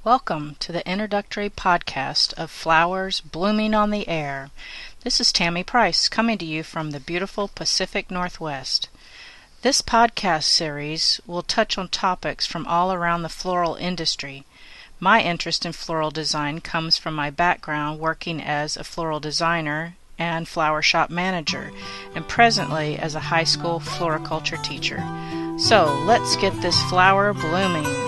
Welcome to the introductory podcast of Flowers Blooming on the Air. This is Tammy Price coming to you from the beautiful Pacific Northwest. This podcast series will touch on topics from all around the floral industry. My interest in floral design comes from my background working as a floral designer and flower shop manager, and presently as a high school floriculture teacher. So let's get this flower blooming.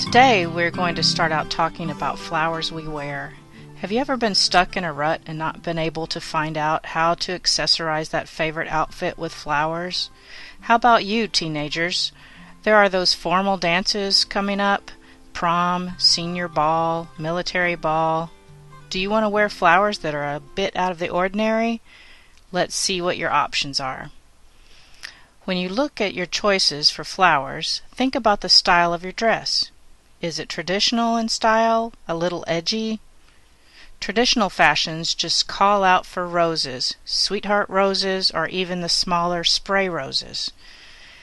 Today we're going to start out talking about flowers we wear. Have you ever been stuck in a rut and not been able to find out how to accessorize that favorite outfit with flowers? How about you, teenagers? There are those formal dances coming up, prom, senior ball, military ball. Do you want to wear flowers that are a bit out of the ordinary? Let's see what your options are. When you look at your choices for flowers, think about the style of your dress. Is it traditional in style, a little edgy? Traditional fashions just call out for roses, sweetheart roses, or even the smaller spray roses.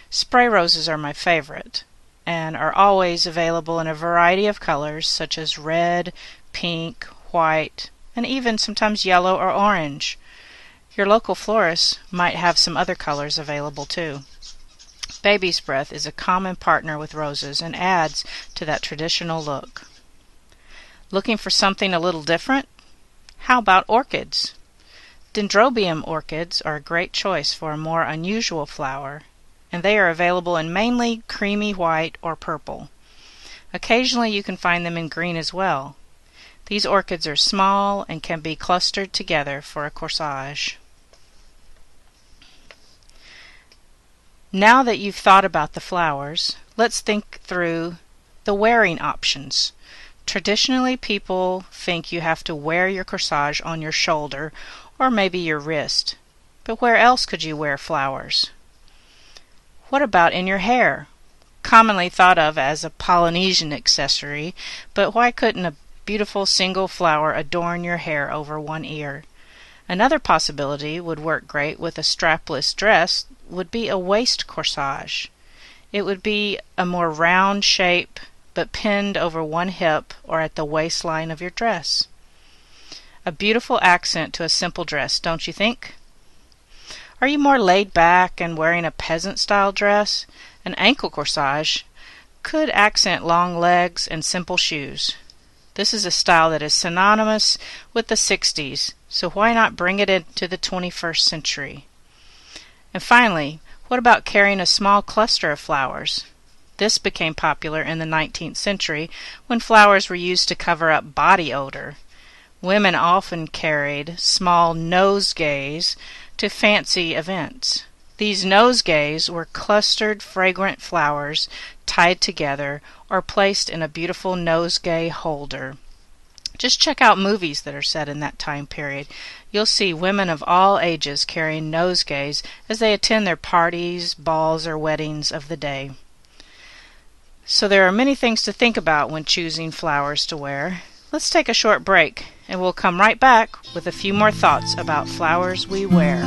Spray roses are my favorite, and are always available in a variety of colors such as red, pink, white, and even sometimes yellow or orange. Your local florist might have some other colors available too. Baby's breath is a common partner with roses and adds to that traditional look. Looking for something a little different? How about orchids? Dendrobium orchids are a great choice for a more unusual flower, and they are available in mainly creamy white or purple. Occasionally you can find them in green as well. These orchids are small and can be clustered together for a corsage. Now that you've thought about the flowers, let's think through the wearing options. Traditionally, people think you have to wear your corsage on your shoulder or maybe your wrist. But where else could you wear flowers? What about in your hair? Commonly thought of as a Polynesian accessory, but why couldn't a beautiful single flower adorn your hair over one ear? Another possibility would work great with a strapless dress would be a waist corsage. It would be a more round shape but pinned over one hip or at the waistline of your dress. A beautiful accent to a simple dress, don't you think? Are you more laid back and wearing a peasant-style dress? An ankle corsage could accent long legs and simple shoes. This is a style that is synonymous with the 60s, so why not bring it into the 21st century? And finally, what about carrying a small cluster of flowers? This became popular in the 19th century when flowers were used to cover up body odor. Women often carried small nosegays to fancy events. These nosegays were clustered fragrant flowers tied together or placed in a beautiful nosegay holder. Just check out movies that are set in that time period. You'll see women of all ages carrying nosegays as they attend their parties, balls, or weddings of the day. So there are many things to think about when choosing flowers to wear. Let's take a short break, and we'll come right back with a few more thoughts about flowers we wear.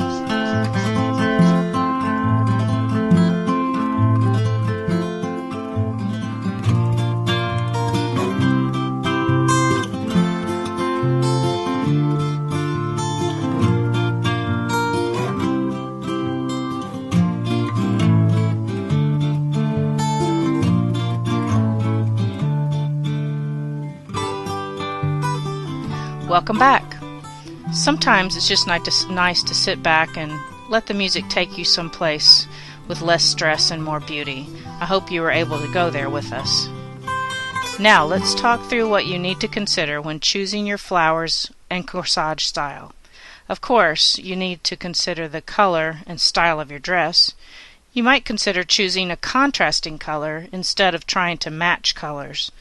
Welcome back. Sometimes it's just nice to sit back and let the music take you someplace with less stress and more beauty. I hope you were able to go there with us. Now let's talk through what you need to consider when choosing your flowers and corsage style. Of course, you need to consider the color and style of your dress. You might consider choosing a contrasting color instead of trying to match colors.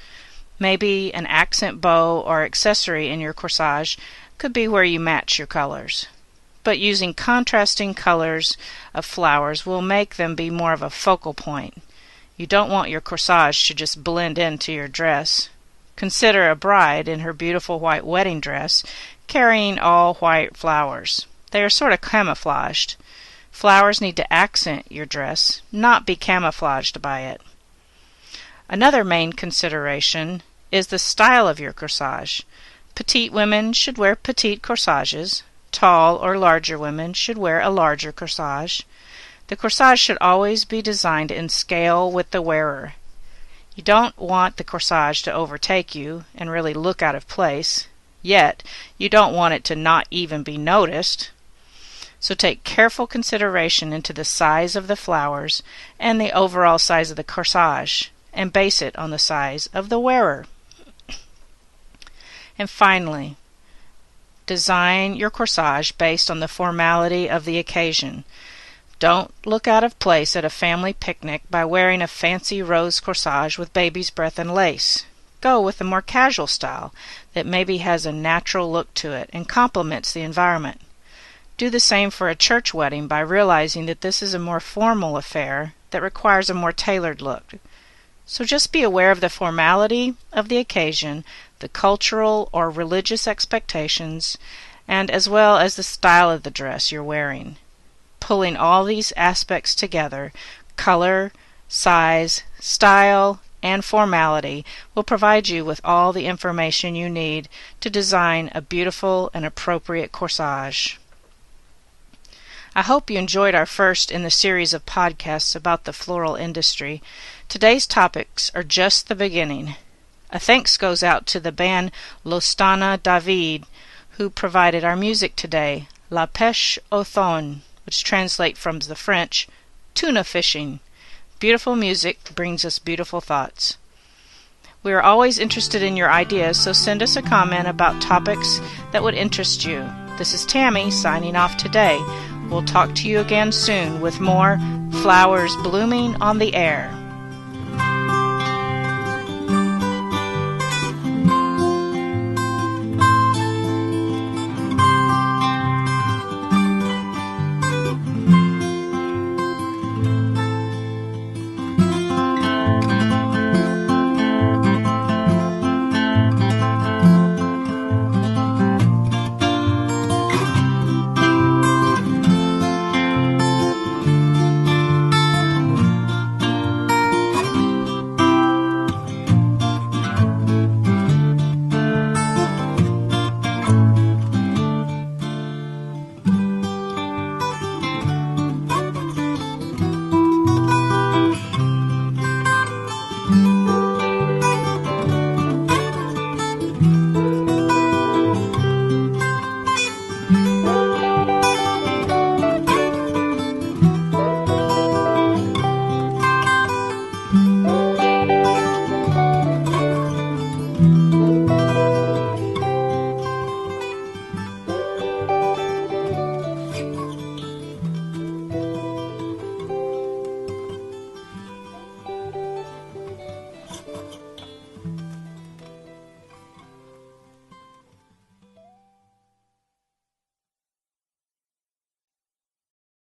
Maybe an accent bow or accessory in your corsage could be where you match your colors. But using contrasting colors of flowers will make them be more of a focal point. You don't want your corsage to just blend into your dress. Consider a bride in her beautiful white wedding dress carrying all white flowers. They are sort of camouflaged. Flowers need to accent your dress, not be camouflaged by it. Another main consideration is the style of your corsage. Petite women should wear petite corsages. Tall or larger women should wear a larger corsage. The corsage should always be designed in scale with the wearer. You don't want the corsage to overtake you and really look out of place, yet you don't want it to not even be noticed. So take careful consideration into the size of the flowers and the overall size of the corsage, and base it on the size of the wearer. And finally, design your corsage based on the formality of the occasion. Don't look out of place at a family picnic by wearing a fancy rose corsage with baby's breath and lace. Go with a more casual style that maybe has a natural look to it and complements the environment. Do the same for a church wedding by realizing that this is a more formal affair that requires a more tailored look. So just be aware of the formality of the occasion, the cultural or religious expectations, and as well as the style of the dress you're wearing. Pulling all these aspects together, color, size, style, and formality, will provide you with all the information you need to design a beautiful and appropriate corsage. I hope you enjoyed our first in the series of podcasts about the floral industry. Today's topics are just the beginning. A thanks goes out to the band L'Ostana David, who provided our music today, La Pêche au Thon, which translates from the French, tuna fishing. Beautiful music brings us beautiful thoughts. We are always interested in your ideas, so send us a comment about topics that would interest you. This is Tammy signing off today. We'll talk to you again soon with more Flowers Blooming on the Air.